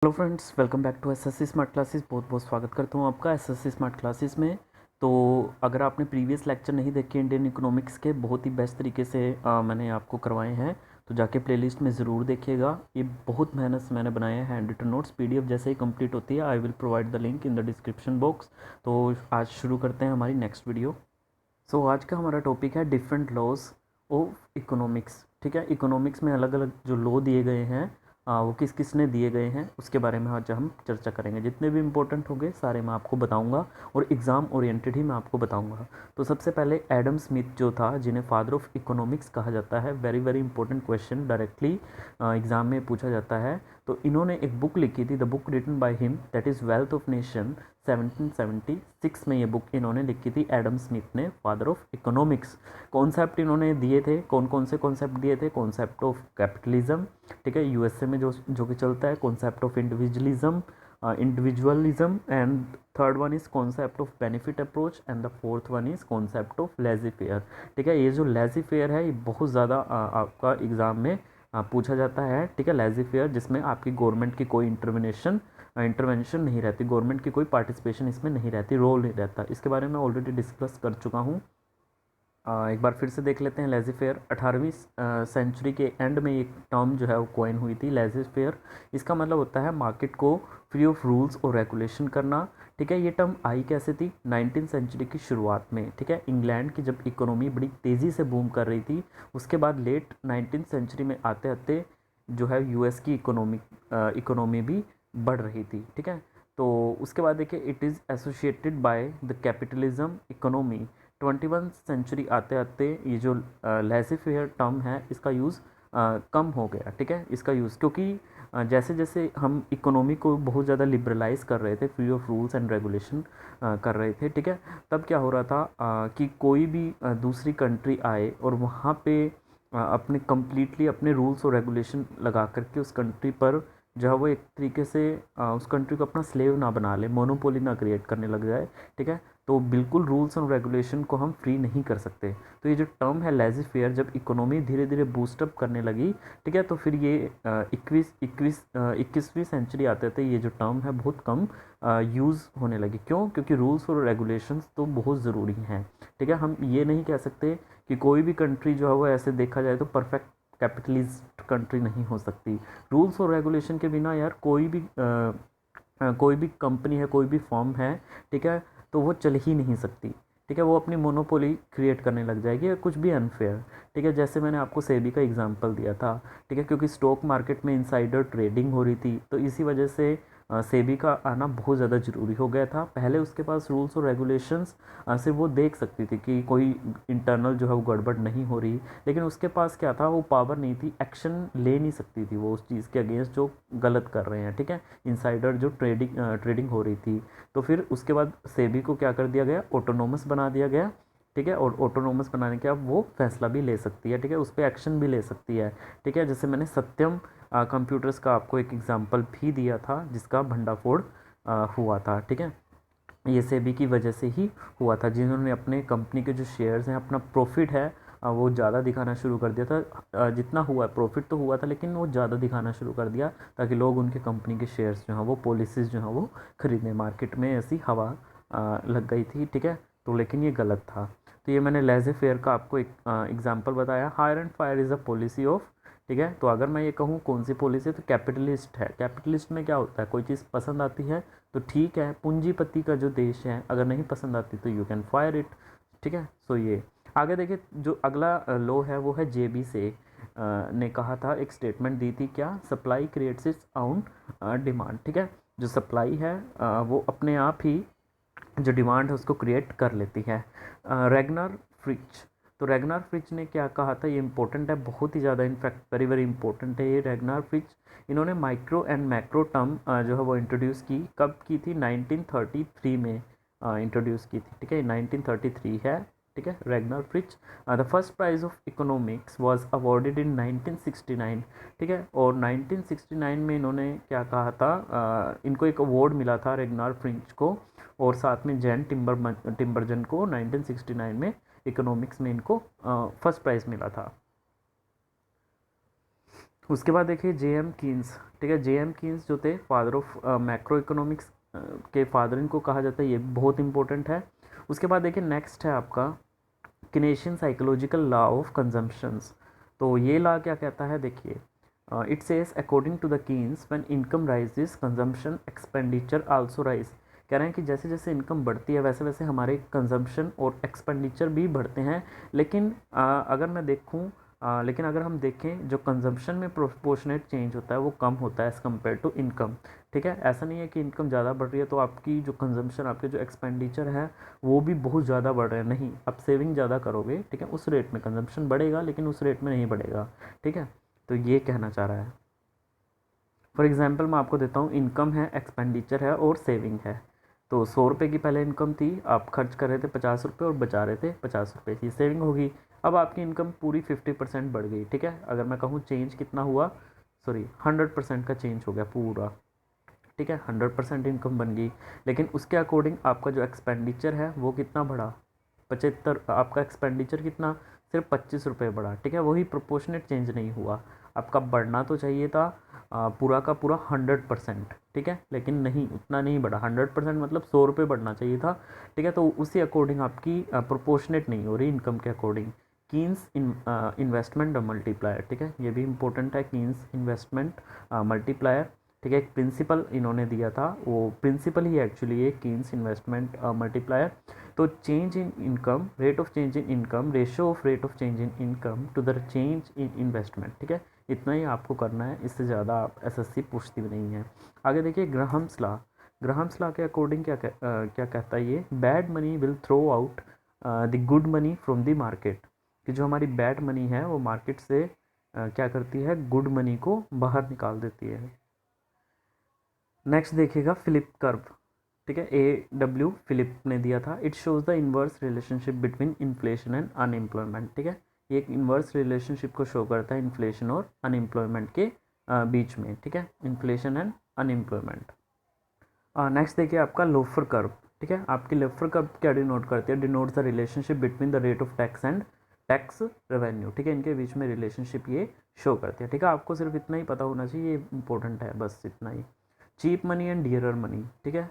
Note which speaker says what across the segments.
Speaker 1: Hello friends, welcome back to SSC smart classes. बहुत बहुत स्वागत करता हूँ आपका एसएससी स्मार्ट क्लासेस में। तो अगर आपने प्रीवियस लेक्चर नहीं देखे इंडियन इकोनॉमिक्स के, बहुत ही बेस्ट तरीके से मैंने आपको करवाए हैं, तो जाके प्लेलिस्ट में ज़रूर देखिएगा। ये बहुत मेहनत से मैंने बनाए हैं। हैंड रिटन नोट्स पीडीएफ जैसे ही कंप्लीट होती है I will provide the link in the description box. तो आज शुरू करते हैं हमारी नेक्स्ट वीडियो। सो आज का हमारा टॉपिक है डिफरेंट लॉज ऑफ इकोनॉमिक्स। ठीक है, इकोनॉमिक्स में अलग अलग जो लॉ दिए गए हैं वो किस किस ने दिए गए हैं उसके बारे में आज हम चर्चा करेंगे। जितने भी इंपॉर्टेंट होंगे सारे मैं आपको बताऊंगा और एग्ज़ाम ओरिएंटेड ही मैं आपको बताऊंगा। तो सबसे पहले एडम स्मिथ जो था, जिन्हें फादर ऑफ इकोनॉमिक्स कहा जाता है, very very important question directly exam में पूछा जाता है। तो इन्होंने एक बुक लिखी थी, the book written by him, that is wealth of nation. 1776 में ये बुक इन्होंने लिखी थी, एडम स्मिथ ने, फादर ऑफ इकोनॉमिक्स। कॉन्सेप्ट इन्होंने दिए थे, कौन कौन से कॉन्सेप्ट दिए थे? कॉन्सेप्ट ऑफ कैपिटलिज्म, ठीक है, यूएसए में जो कि चलता है, concept of individualism and third one is concept of benefit approach and the fourth one is concept of lazy fair. ठीक है, ये जो लेजी फेयर है ये बहुत ज़्यादा आपका एग्ज़ाम में पूछा जाता है। ठीक है, लेजी फेयर जिसमें आपकी गवर्नमेंट की कोई इंटरवेंशन नहीं रहती, गवर्नमेंट की कोई पार्टिसिपेशन इसमें नहीं रहती, रोल नहीं रहता। इसके बारे में ऑलरेडी डिस्कस कर चुका हूँ। एक बार फिर से देख लेते हैं लेजी फेयर। 18वीं सेंचुरी के एंड में एक टर्म जो है वो कॉइन हुई थी, लेजी फेयर। इसका मतलब होता है मार्केट को फ्री ऑफ रूल्स और रेगुलेशन करना। ठीक है, ये टर्म आई कैसे थी? 19वीं सेंचुरी की शुरुआत में। ठीक है, इंग्लैंड की जब इकोनॉमी बड़ी तेज़ी से बूम कर रही थी, उसके बाद लेट 19वीं सेंचुरी में आते आते जो है यूएस की इकोनॉमी भी बढ़ रही थी। ठीक है, तो उसके बाद देखिए, it is associated by the capitalism economy. 21 century आते आते ये जो लेज़ी फेयर टर्म है इसका यूज़ कम हो गया। ठीक है, इसका यूज़ क्योंकि जैसे जैसे हम इकोनॉमी को बहुत ज़्यादा लिबरलाइज कर रहे थे, free of rules and regulation कर रहे थे। ठीक है, तब क्या हो रहा था कि कोई भी दूसरी कंट्री आए और वहाँ पे अपने कम्प्लीटली अपने रूल्स और रेगुलेशन लगा करके उस कंट्री पर जो है वो एक तरीके से उस कंट्री को अपना स्लेव ना बना ले, मोनोपोली ना क्रिएट करने लग जाए। ठीक है, तो बिल्कुल रूल्स और रेगुलेशन को हम फ्री नहीं कर सकते। तो ये जो टर्म है लेजी फेयर, जब इकोनॉमी धीरे धीरे बूस्टअप करने लगी, ठीक है, तो फिर ये 21वीं सेंचुरी आते थे ये जो टर्म है बहुत कम यूज़ होने लगी। क्यों? क्योंकि रूल्स और रेगुलेशंस तो बहुत ज़रूरी हैं। ठीक है, हम ये नहीं कह सकते कि कोई भी कंट्री जो है वो ऐसे देखा जाए तो परफेक्ट कैपिटलिस्ट कंट्री नहीं हो सकती। रूल्स और रेगुलेशन के बिना यार कोई भी कंपनी है, कोई भी फॉर्म है, ठीक है, तो वो चल ही नहीं सकती। ठीक है, वो अपनी मोनोपोली क्रिएट करने लग जाएगी या कुछ भी अनफेयर। ठीक है, जैसे मैंने आपको सेबी का एग्जांपल दिया था। ठीक है, क्योंकि स्टॉक मार्केट में इनसाइडर ट्रेडिंग हो रही थी, तो इसी वजह से सेबी का आना बहुत ज़्यादा ज़रूरी हो गया था। पहले उसके पास रूल्स और रेगुलेशंस से वो देख सकती थी कि कोई इंटरनल जो है वो गड़बड़ नहीं हो रही, लेकिन उसके पास क्या था, वो पावर नहीं थी, एक्शन ले नहीं सकती थी वो उस चीज़ के अगेंस्ट जो गलत कर रहे हैं। ठीक है, इनसाइडर जो ट्रेडिंग हो रही थी। तो फिर उसके बाद सेबी को क्या कर दिया गया? ऑटोनोमस बना दिया गया। ठीक है, और ऑटोनोमस बनाने के अब वो फैसला भी ले सकती है। ठीक है, उस पर एक्शन भी ले सकती है। ठीक है, जैसे मैंने सत्यम कंप्यूटर्स का आपको एक एग्जांपल भी दिया था जिसका भंडाफोड़ हुआ था। ठीक है, ये सेबी की वजह से ही हुआ था, जिन्होंने अपने कंपनी के जो शेयर्स हैं, अपना प्रॉफिट है वो ज़्यादा दिखाना शुरू कर दिया था। जितना हुआ प्रॉफिट तो हुआ था, लेकिन वो ज़्यादा दिखाना शुरू कर दिया ताकि लोग उनके कंपनी के शेयर्स जो हैं वो, पॉलिसीज़ जो हैं वो खरीदें। मार्केट में ऐसी हवा लग गई थी। ठीक है, तो लेकिन ये गलत था। तो ये मैंने लेज़े फेयर का आपको एक एग्जांपल बताया। Hire and fire is a policy of, ठीक है, तो अगर मैं ये कहूँ कौन सी पॉलिसी, तो कैपिटलिस्ट है। कैपिटलिस्ट में क्या होता है, कोई चीज़ पसंद आती है तो ठीक है, पूंजीपति का जो देश है, अगर नहीं पसंद आती तो यू कैन फायर इट। ठीक है, सो ये आगे देखिए, जो अगला लॉ है वो है जेबी से ने कहा था, एक स्टेटमेंट दी थी, क्या? Supply creates its own demand. ठीक है, जो सप्लाई है वो अपने आप ही जो डिमांड है उसको क्रिएट कर लेती है। रेगनर फ्रिच, तो रेगनर फ्रिच ने क्या कहा था, ये इंपॉर्टेंट है बहुत ही ज़्यादा, इनफैक्ट वेरी वेरी इंपॉर्टेंट है ये रेगनर फ्रिच। इन्होंने माइक्रो एंड मैक्रो टर्म जो है वो इंट्रोड्यूस की, कब की थी? 1933 में इंट्रोड्यूस की थी। ठीक है, 1933 है। ठीक है, Ragnar Frisch. The first prize of economics was awarded in 1969। ठीक है, और 1969 में इन्होंने क्या कहा था, इनको एक अवार्ड मिला था रेगनर फ्रिच को, और साथ में जैन टिम्बरजन को 1969 में इकोनॉमिक्स में इनको फर्स्ट प्राइज़ मिला था। उसके बाद देखिए जे एम कीन्स, ठीक है। जे एम कीन्स जो थे फादर ऑफ मैक्रो इकोनॉमिक्स के फादर इनको कहा जाता है, ये बहुत इंपॉर्टेंट है। उसके बाद देखिए नेक्स्ट है आपका Keynesian psychological law of consumptions. तो ये लॉ क्या कहता है, देखिए it says according to the Keynes when income rises consumption expenditure also rise. कह रहे हैं कि जैसे जैसे इनकम बढ़ती है वैसे वैसे हमारे कंजम्पशन और एक्सपेंडिचर भी बढ़ते हैं। लेकिन लेकिन अगर हम देखें जो कंजम्पशन में प्रोपोर्शनेट चेंज होता है वो कम होता है एज़ कम्पेयर टू इनकम, ठीक है। ऐसा नहीं है कि इनकम ज़्यादा बढ़ रही है तो आपकी जो कंजम्पशन, आपके जो एक्सपेंडिचर है वो भी बहुत ज़्यादा बढ़ रहे हैं, नहीं। आप सेविंग ज़्यादा करोगे, ठीक है, उस रेट में कंजम्पशन बढ़ेगा लेकिन उस रेट में नहीं बढ़ेगा, ठीक है। तो ये कहना चाह रहा है। फॉर एग्जांपल मैं आपको देता हूँ, इनकम है, एक्सपेंडिचर है और सेविंग है। तो 100 रुपये की पहले इनकम थी, आप खर्च कर रहे थे 50 रुपये और बचा रहे थे 50 रुपये, की सेविंग होगी। अब आपकी इनकम पूरी 50% बढ़ गई, ठीक है। अगर मैं कहूँ चेंज कितना हुआ, सॉरी 100% का चेंज हो गया पूरा, ठीक है। 100% इनकम बन गई, लेकिन उसके अकॉर्डिंग आपका जो एक्सपेंडिचर है वो कितना बढ़ा, 75। आपका एक्सपेंडिचर कितना, सिर्फ 25 रुपये बढ़ा, ठीक है। वही प्रोपोर्शनेट चेंज नहीं हुआ। आपका बढ़ना तो चाहिए था पूरा का पूरा 100%, ठीक है, लेकिन नहीं, उतना नहीं बढ़ा। 100% मतलब 100 रुपये बढ़ना चाहिए था, ठीक है। तो उसी अकॉर्डिंग आपकी प्रोपोर्शनेट नहीं हो रही इनकम के अकॉर्डिंग। कीन्स इन्वेस्टमेंट मल्टीप्लायर, ठीक है, ये भी इंपॉर्टेंट है। कीन्स इन्वेस्टमेंट मल्टीप्लायर, ठीक है, एक प्रिंसिपल इन्होंने दिया था, वो प्रिंसिपल ही एक्चुअली है कीन्स इन्वेस्टमेंट मल्टीप्लायर। तो change in income, rate of change in income, ratio of rate of change in income to the change in investment, ठीक है। इतना ही आपको करना है, इससे ज़्यादा आप एसएससी पूछती भी नहीं है। आगे देखिए ग्राहम्स लॉ। ग्राहम्स लॉ के अकॉर्डिंग क्या कहता है ये, bad money will throw out the good money from the market, कि जो हमारी बैड मनी है वो मार्केट से क्या करती है, गुड मनी को बाहर निकाल देती है। नेक्स्ट देखिएगा फिलिप कर्व, ठीक है, AW फिलिप ने दिया था। It shows the inverse relationship between inflation and unemployment, ठीक है। ये एक इन्वर्स रिलेशनशिप को शो करता है इन्फ्लेशन और अनएम्प्लॉयमेंट के बीच में, ठीक है, इन्फ्लेशन एंड अनएम्प्लॉयमेंट। नेक्स्ट देखिए आपका लोफर कर्व, ठीक है। आपकी लोफर कर्व क्या डिनोट करती है, denotes the relationship between the rate of tax and tax revenue, ठीक है। इनके बीच में रिलेशनशिप ये शो करती है, ठीक है। आपको सिर्फ इतना ही पता होना चाहिए, ये इंपॉर्टेंट है, बस इतना ही। Cheap money and dearer money, ठीक है।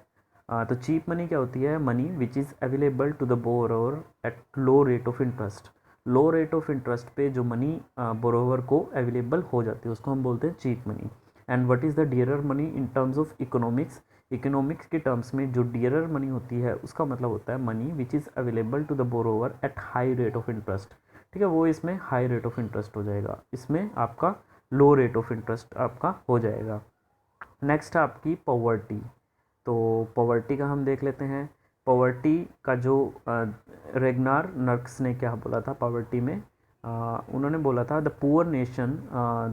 Speaker 1: तो चीप मनी क्या होती है, money which is available to the borrower at low rate of interest. Low rate of interest पे जो मनी बोरोवर को अवेलेबल हो जाती है उसको हम बोलते हैं cheap money. And what is the dearer money in terms of economics, economics के टर्म्स में जो डियरर मनी होती है उसका मतलब होता है money which is available to the borrower at high rate of interest, ठीक है। वो इसमें हाई रेट ऑफ इंटरेस्ट हो जाएगा, इसमें आपका लो रेट ऑफ इंटरेस्ट आपका हो जाएगा। नेक्स्ट है आपकी पॉवर्टी। तो पॉवर्टी का हम देख लेते हैं। पॉवर्टी का जो रेगनार नर्क्स ने क्या बोला था पॉवर्टी में, उन्होंने बोला था the poor nation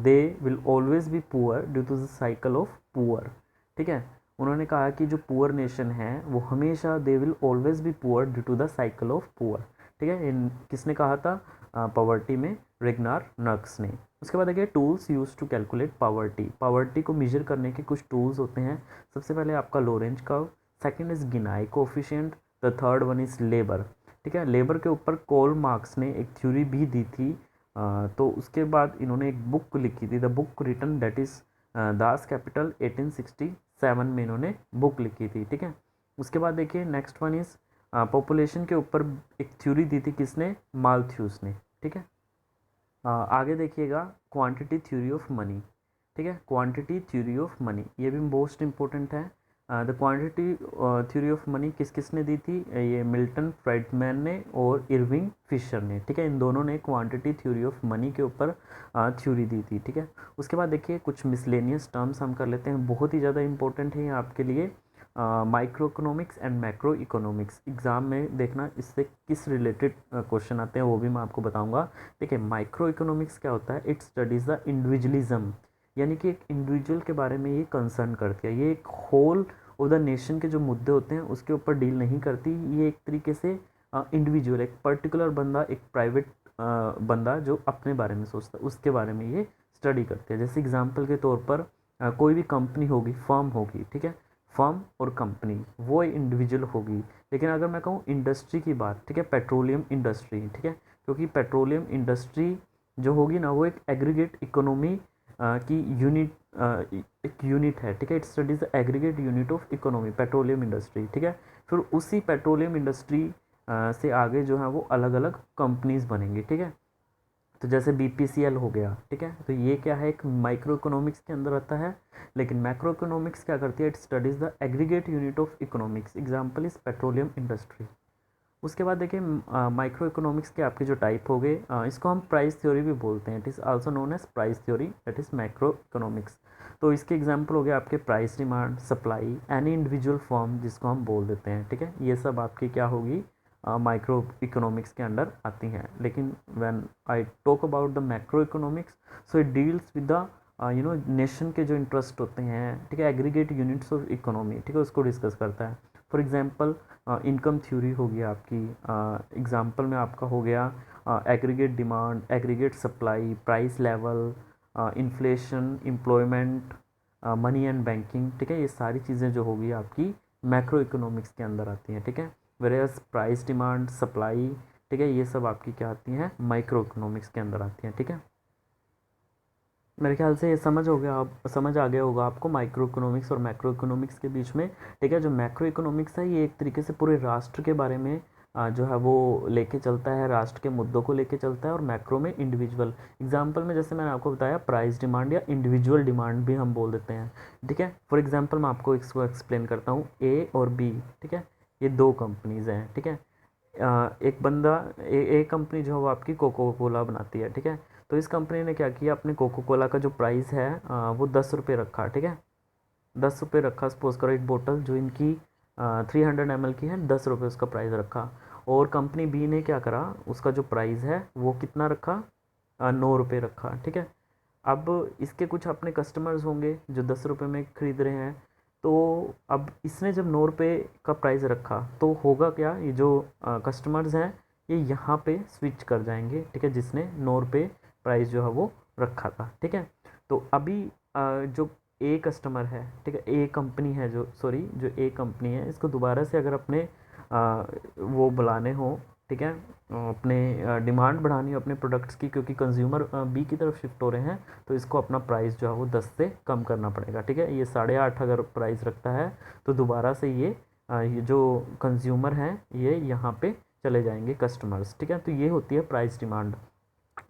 Speaker 1: they will always be poor due to the cycle of poor, ठीक है। उन्होंने कहा कि जो पुअर नेशन है वो हमेशा they will always be poor due to the cycle of poor, ठीक है। इन किसने कहा था, पॉवर्टी में रेगनार नर्क्स ने। उसके बाद देखिए tools use to calculate poverty. Poverty को मेजर करने के कुछ टूल्स होते हैं। सबसे पहले आपका Lorenz curve, second is Gini coefficient, the third one is labour, ठीक है। लेबर के ऊपर कोल मार्क्स ने एक थ्योरी भी दी थी। तो उसके बाद इन्होंने एक बुक लिखी थी, the book written that is Das Kapital 1867 में इन्होंने बुक लिखी थी, ठीक है। उसके बाद देखिए नेक्स्ट वन इज पॉपुलेशन के ऊपर एक थ्योरी दी थी, किसने, मालथ्यूस ने, ठीक है। आगे देखिएगा क्वांटिटी थ्योरी ऑफ मनी, ठीक है। क्वांटिटी थ्योरी ऑफ मनी ये भी मोस्ट इंपॉर्टेंट है। The quantity theory of money किस किसने दी थी, ये मिल्टन फ्राइडमैन ने और इरविंग फिशर ने, ठीक है। इन दोनों ने क्वांटिटी थ्योरी ऑफ मनी के ऊपर थ्योरी दी थी, ठीक है। उसके बाद देखिए कुछ मिसलेनियस टर्म्स हम कर लेते हैं, बहुत ही ज़्यादा इंपॉर्टेंट है आपके लिए। Micro economics and macro economics exam में देखना इससे किस रिलेटेड क्वेश्चन आते हैं वो भी मैं आपको बताऊंगा। देखिए माइक्रो इकोनॉमिक्स क्या होता है, इट स्टडीज़ द इंडिविजुअलिज्म, यानी कि एक इंडिविजुअल के बारे में ये कंसर्न करती है। ये एक होल ऑफ द नेशन के जो मुद्दे होते हैं उसके ऊपर डील नहीं करती। ये एक तरीके से इंडिविजुअल, एक पर्टिकुलर बंदा, एक प्राइवेट बंदा जो अपने बारे में सोचता है उसके बारे में ये स्टडी करती है। जैसे एग्जाम्पल के तौर पर कोई भी कंपनी होगी, फर्म होगी, ठीक है, फर्म और कंपनी वो इंडिविजुअल होगी। लेकिन अगर मैं कहूँ इंडस्ट्री की बात, ठीक है, पेट्रोलियम इंडस्ट्री, ठीक है, क्योंकि पेट्रोलियम इंडस्ट्री जो होगी ना वो एक एग्रीगेट इकोनॉमी कि एक यूनिट है, ठीक है, it studies the aggregate unit of economy, petroleum industry, ठीक है। फिर उसी पेट्रोलियम इंडस्ट्री से आगे जो है वो अलग अलग कंपनीज बनेंगी, ठीक है। तो जैसे BPCL हो गया, ठीक है, तो ये क्या है, एक माइक्रो इकोनॉमिक्स के अंदर आता है। लेकिन मैक्रो इकोनॉमिक्स क्या करती है, it studies the aggregate unit of economics, example is petroleum industry. उसके बाद देखिए माइक्रो इकोनॉमिक्स के आपके जो टाइप हो गए, इसको हम प्राइस थ्योरी भी बोलते हैं, it is also known as price theory, that is macro economics. तो इसके एग्जांपल हो गए आपके price, demand, supply, any individual form जिसको हम बोल देते हैं, ठीक है। ये सब आपकी क्या होगी, माइक्रो इकोनॉमिक्स के अंडर आती हैं। लेकिन when I talk about the macro economics, so it deals with the nation के जो इंटरेस्ट होते हैं, ठीक है, एग्रीगेट यूनिट्स ऑफ इकोनॉमी, ठीक है, उसको डिस्कस करता है। फॉर एग्जांपल इनकम थ्योरी हो गया आपकी, एग्जांपल में आपका हो गया aggregate demand, aggregate supply, price level, inflation, employment, money and banking, ठीक है। ये सारी चीज़ें जो होगी आपकी मैक्रो इकोनॉमिक्स के अंदर आती हैं, ठीक है। वेरियस प्राइस, डिमांड, सप्लाई, ठीक है, ये सब आपकी क्या आती हैं, माइक्रो इकोनॉमिक्स के अंदर आती हैं, ठीक है। मेरे ख्याल से ये समझ हो गया, आप समझ आ गया होगा आपको माइक्रो इकोनॉमिक्स और मैक्रो इकोनॉमिक्स के बीच में, ठीक है। जो मैक्रो इकोनॉमिक्स है ये एक तरीके से पूरे राष्ट्र के बारे में जो है वो लेके चलता है, राष्ट्र के मुद्दों को लेके चलता है। और मैक्रो में इंडिविजुअल, एग्जांपल में जैसे मैंने आपको बताया प्राइस डिमांड या इंडिविजुअल डिमांड भी हम बोल देते हैं, ठीक है। फॉर एग्जांपल मैं आपको इसको एक्सप्लेन करता हूँ, A और B, ठीक है, ये दो कंपनीज़ हैं, ठीक है। एक बंदा एक कंपनी जो है वो आपकी कोको कोला बनाती है, ठीक है। तो इस कंपनी ने क्या किया, अपने कोको कोला का जो प्राइस है वो 10 रुपये रखा, ठीक है, 10 रुपये रखा। सपोज करो एक बोतल जो इनकी 300 ml की है, 10 रुपये उसका प्राइस रखा। और कंपनी बी ने क्या करा, उसका जो प्राइस है वो कितना रखा, 9 रुपये रखा, ठीक है। अब इसके कुछ अपने कस्टमर्स होंगे जो 10 रुपये में खरीद रहे हैं। तो अब इसने जब 9 रुपये का प्राइस रखा तो होगा क्या, ये जो कस्टमर्स हैं ये यहाँ पे स्विच कर जाएंगे, ठीक है, जिसने 9 रुपये प्राइस जो है वो रखा था, ठीक है। तो अभी जो ए कस्टमर है, ठीक है, ए कंपनी है, जो सॉरी जो ए कंपनी है, इसको दोबारा से अगर अपने वो बुलाने हो, ठीक है, अपने डिमांड बढ़ानी हो अपने प्रोडक्ट्स की, क्योंकि कंज्यूमर बी की तरफ शिफ्ट हो रहे हैं, तो इसको अपना प्राइस जो है वो 10 से कम करना पड़ेगा, ठीक है। ये 8.5 अगर प्राइस रखता है तो दोबारा से ये जो कंज्यूमर हैं ये यहाँ पे चले जाएंगे कस्टमर्स, ठीक है। तो ये होती है प्राइस डिमांड,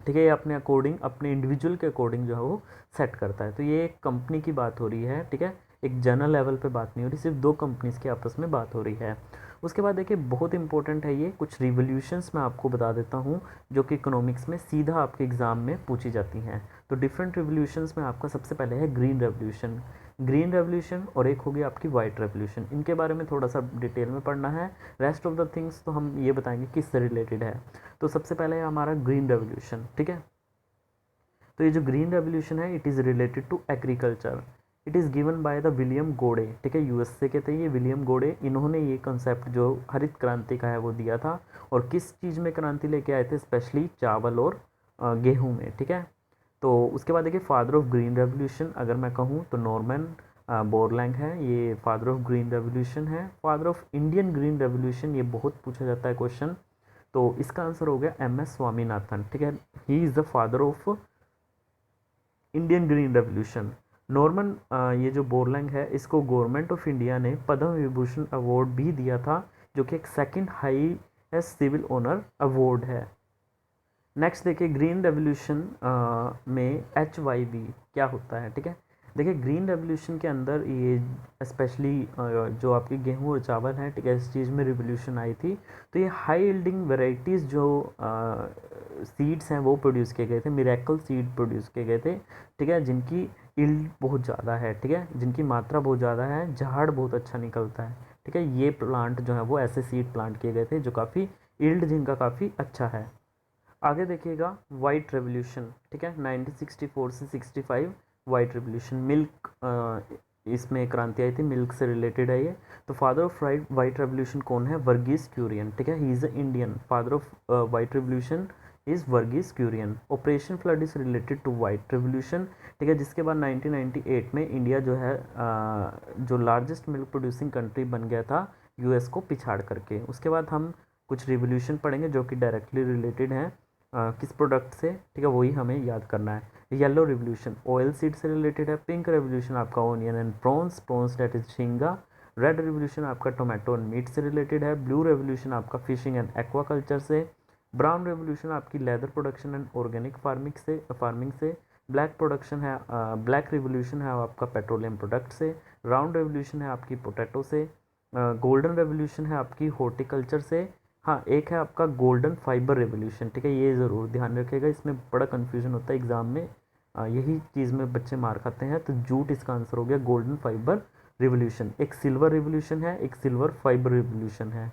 Speaker 1: ठीक है। ये अपने अकॉर्डिंग, अपने इंडिविजुअल के अकॉर्डिंग जो है वो सेट करता है। तो ये एक कंपनी की बात हो रही है, ठीक है, एक जनरल लेवल पे बात नहीं हो रही, सिर्फ दो कंपनीज़ की आपस में बात हो रही है। उसके बाद देखिए बहुत इंपॉर्टेंट है ये, कुछ रिवोल्यूशंस मैं आपको बता देता हूँ जो कि इकोनॉमिक्स में सीधा आपके एग्ज़ाम में पूछी जाती हैं। तो डिफरेंट रिवोल्यूशंस में आपका सबसे पहले है ग्रीन रेवोल्यूशन, ग्रीन रेवोल्यूशन, और एक होगी आपकी वाइट रेवोल्यूशन। इनके बारे में थोड़ा सा डिटेल में पढ़ना है, रेस्ट ऑफ द थिंग्स तो हम ये बताएंगे किससे रिलेटेड है। तो सबसे पहले है हमारा ग्रीन रेवोल्यूशन, ठीक है। तो ये जो ग्रीन रेवोल्यूशन है it is related to agriculture, it is given by the William Gaud, ठीक है, यूएसए के थे ये विलियम गोडे। इन्होंने ये कंसेप्ट जो हरित क्रांति का है वो दिया था। और किस चीज़ में क्रांति लेके आए थे, स्पेशली चावल और गेहूं में, ठीक है। तो उसके बाद देखिए फादर ऑफ ग्रीन रेवोल्यूशन अगर मैं कहूँ तो नॉर्मन बोरलैंग है, ये फादर ऑफ ग्रीन रेवोल्यूशन है। Father of Indian green revolution, ये बहुत पूछा जाता है क्वेश्चन, तो इसका आंसर हो गया MS स्वामीनाथन, ठीक है। He is the father of Indian green revolution. Norman ये जो बोरलैंग है इसको गवर्नमेंट ऑफ इंडिया ने पद्म विभूषण अवार्ड भी दिया था, जो कि एक second highest civil honour award है। नेक्स्ट देखिए ग्रीन रेवोल्यूशन में HYV क्या होता है, ठीक है। देखिए ग्रीन रेवोल्यूशन के अंदर ये स्पेशली जो आपकी गेहूं और चावल हैं, ठीक है, इस चीज़ में रिवोल्यूशन आई थी। तो ये हाई यील्डिंग वेराइटीज़ जो सीड्स हैं वो प्रोड्यूस किए गए थे, मिरेकल सीड प्रोड्यूस किए गए थे, ठीक है, जिनकी यील्ड बहुत ज़्यादा है, ठीक है, जिनकी मात्रा बहुत ज़्यादा है, झाड़ बहुत अच्छा निकलता है, ठीक है। ये प्लांट जो है वो ऐसे सीड प्लांट किए गए थे जो काफ़ी यील्ड जिनका काफ़ी अच्छा है। आगे देखिएगा वाइट रेवोल्यूशन, ठीक है, 1964 से 65 वाइट रेवोल्यूशन, मिल्क इसमें क्रांति आई थी, मिल्क से रिलेटेड है ये। तो फादर ऑफ वाइट रेवोल्यूशन कौन है, वर्गीस क्यूरियन, ठीक है, he is a Indian. Father of white revolution is Verghese Kurien. Operation flood is related to white revolution, ठीक है, जिसके बाद 1998 में इंडिया जो है जो लार्जेस्ट मिल्क प्रोड्यूसिंग कंट्री बन गया था US को पिछाड़ करके। उसके बाद हम कुछ रिवोल्यूशन पढ़ेंगे जो कि डायरेक्टली रिलेटेड हैं किस प्रोडक्ट से, ठीक है, वही हमें याद करना है। येलो रिवोल्यूशन ऑयल सीड से रिलेटेड है। पिंक रेवोल्यूशन आपका onion and prawns, prawns that is झींगा। रेड रिवोल्यूशन आपका टोमेटो एंड मीट से रिलेटेड है। ब्लू रेवोल्यूशन आपका फिशिंग एंड एक्वाकल्चर से। ब्राउन रेवोल्यूशन आपकी leather production and organic farming से। ब्लैक प्रोडक्शन है, ब्लैक रिवोल्यूशन है आपका पेट्रोलियम प्रोडक्ट से। राउंड रेवोल्यूशन है आपकी पोटैटो से। गोल्डन रेवोल्यूशन है आपकी हॉर्टिकल्चर से। हाँ, एक है आपका गोल्डन फाइबर रेवोल्यूशन, ठीक है, ये ज़रूर ध्यान रखिएगा, इसमें बड़ा कन्फ्यूजन होता है एग्ज़ाम में, यही चीज़ में बच्चे मार खाते हैं। तो जूट इसका आंसर हो गया, गोल्डन फाइबर रिवोल्यूशन। एक सिल्वर रिवोल्यूशन है, एक सिल्वर फाइबर रिवोल्यूशन है।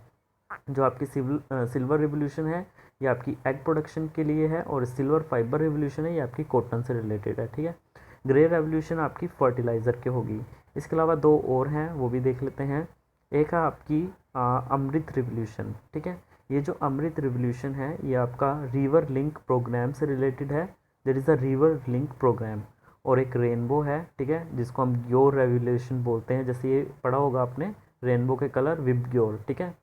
Speaker 1: जो आपकी सिल्वर रिवोल्यूशन है ये आपकी एग प्रोडक्शन के लिए है, और सिल्वर फाइबर रिवोल्यूशन है ये आपकी कॉटन से रिलेटेड है, ठीक है। ग्रे रेवोल्यूशन आपकी फर्टिलाइज़र के होगी। इसके अलावा दो और हैं, वो भी देख लेते हैं। एक है आपकी अमृत रिवोल्यूशन, ठीक है। ये जो अमृत रिवोल्यूशन है ये आपका रिवर लिंक प्रोग्राम से रिलेटेड है। There is a river link programme. और एक रेनबो है, ठीक है, जिसको हम ग्योर रेवोल्यूशन बोलते हैं। जैसे ये पढ़ा होगा आपने, रेनबो के कलर विबग्योर, ठीक है,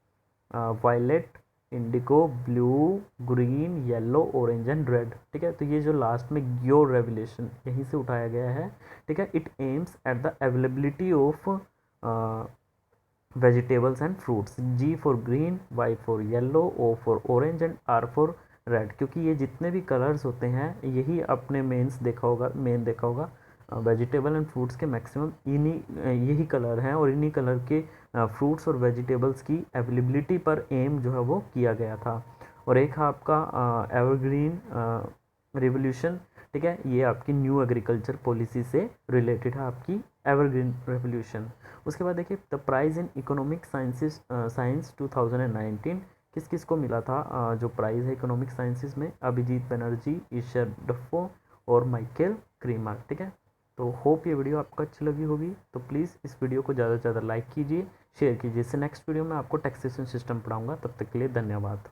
Speaker 1: violet, indigo, blue, green, yellow, orange and red, ठीक है। तो ये जो लास्ट में ग्योर रेवोल्यूशन यहीं से उठाया गया है, ठीक है। It aims at the availability of vegetables and fruits. G for green, Y for yellow, O for orange and R for red. क्योंकि ये जितने भी कलर्स होते हैं यही आपने मेन देखा होगा वेजिटेबल एंड फ्रूट्स के मैक्सिमम इन्हीं यही कलर हैं, और इन्हीं कलर के फ्रूट्स और वेजिटेबल्स की अवेलेबिलिटी पर एम जो है वो किया गया था। और एक है आपका एवरग्रीन रिवोल्यूशन, ठीक है, ये आपकी न्यू एग्रीकल्चर पॉलिसी से रिलेटेड है, आपकी एवरग्रीन रेवोल्यूशन। उसके बाद देखिए the price in economic science 2019 किस किस को मिला था। जो प्राइज़ है इकोनॉमिक साइंसेस में, अभिजीत बनर्जी, ईशर डफो और माइकल क्रीमर, ठीक है। तो होप ये वीडियो आपको अच्छी लगी होगी, तो प्लीज़ इस वीडियो को ज़्यादा से ज़्यादा लाइक कीजिए, शेयर कीजिए। इससे नेक्स्ट वीडियो में आपको टैक्सेशन सिस्टम पढ़ाऊंगा। तब तक के लिए धन्यवाद।